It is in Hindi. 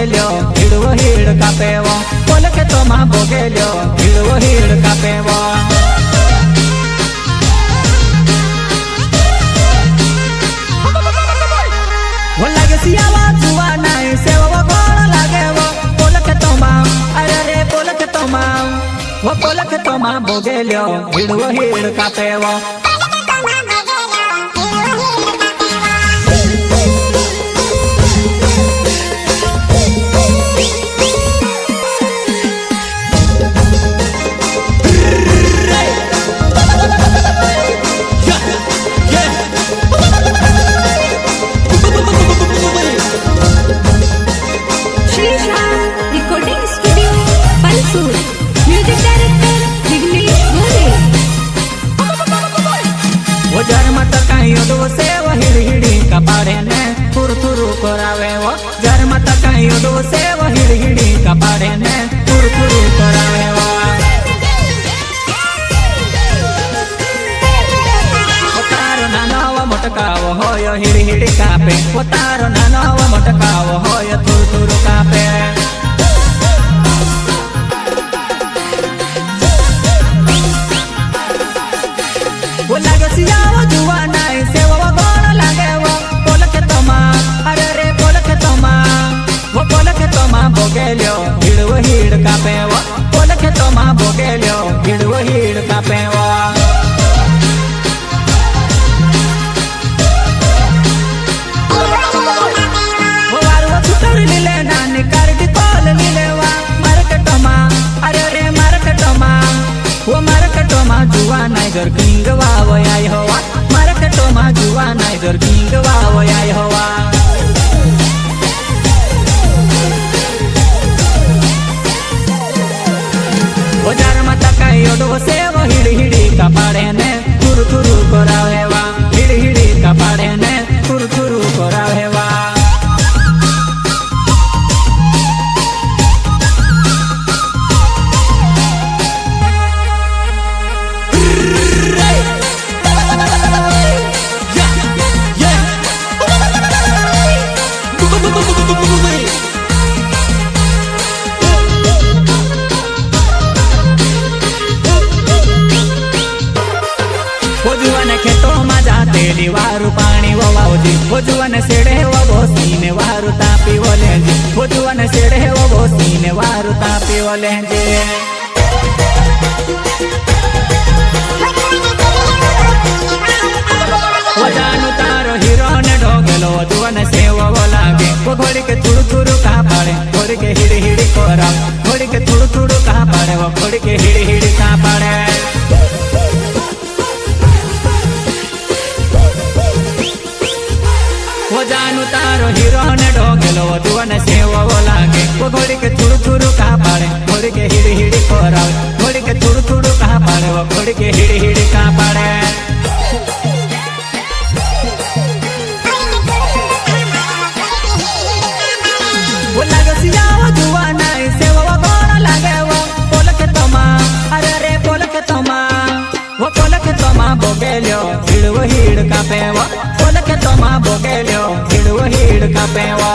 बोगेल्यो हिड़वो हिड़ कापेवो पोल के तो मां बोगेल्यो हिड़वो हिड़ कापेवो वो लागे सियावा जुआ नाई सेवा गोड़ लागे वो पोल के तो मां अरे रे पोल के तो मां वो पोल के तो मां बोगेल्यो हिड़वो हिड़ कापेवो कपाड़े ने थुर थुरु करावे वो जर मत कहीं दो से वो हिड़ हिड़ी कपाड़े ने थुर थुरु करावे वो तारो नानो मोटकावो होयो हिड़ हिड़ी कापे वो तारो नानो मोटकावो होयो थुर थुरु कापे वो लागे सियाओ जुआ नाई से वो गोड़ लागे वो बोगेल्यो हिड़वो हिड़ कापेवो पोल के तो मां बोगेल्यो हिड़वो हिड़ कापेवो वो वारवा छुटर लीले नानी करडी कोल लीलेवा मार्केटो मां अरे रे मार्केटो मां वो मार्केटो मां जुआ नाई घर किंग वावो आई होवा मार्केटो मां जुआ नाई घर किंग वावो आई होवा वो जार मत कहीं ओडो से वो हिड़ हिड़ी कपाड़े ने थुरु थुरु करावेवा हिड़ हिड़ी कपाड़े ने थुरु थुरु करावेवा तेली वारु पानी वो वावजी वो जुवन सेड़े वो बोसी ने वारु तापी वो लेंजे वो जुवन सेड़े वो बोसी ने वारु तापी वो लेंजे वो जानू तारो हीरो ने ढोगलो जुवन से वो लागे वो घोड़ी के थुड़ु थुड़ु कहाँ पड़े घोड़ी के हिड़ी हिड़ी कोरा घोड़ी के थुड़ु थुड़ु कहाँ पड़े वो घोड़ी के हिड़ी हिड़ी कहाँ पड़े वो जानू तारो हीरो ने ढोगलो जुवन से वो लागे वो घोड़ी के थुड़ु थुड़ु कहाँ पड़े घोड़ी के हिड़ी हिड़ी कोरा घोड़ी के थुड़ु थुड़ु कहाँ पड़े वो घोड़ी के हिड़ी हिड़ी कहाँ पड़े वो लागे सियाओ जुआ नाई से वो गोड़ लागे वो पोल के तो मां अरे रे पोल के तो मां वो पोल के तो मां बोगेल्यो हिड़वो हिड़ कापेवो पोल के तो मां बोगेल्यो हिड़वो हिड़ कापेवो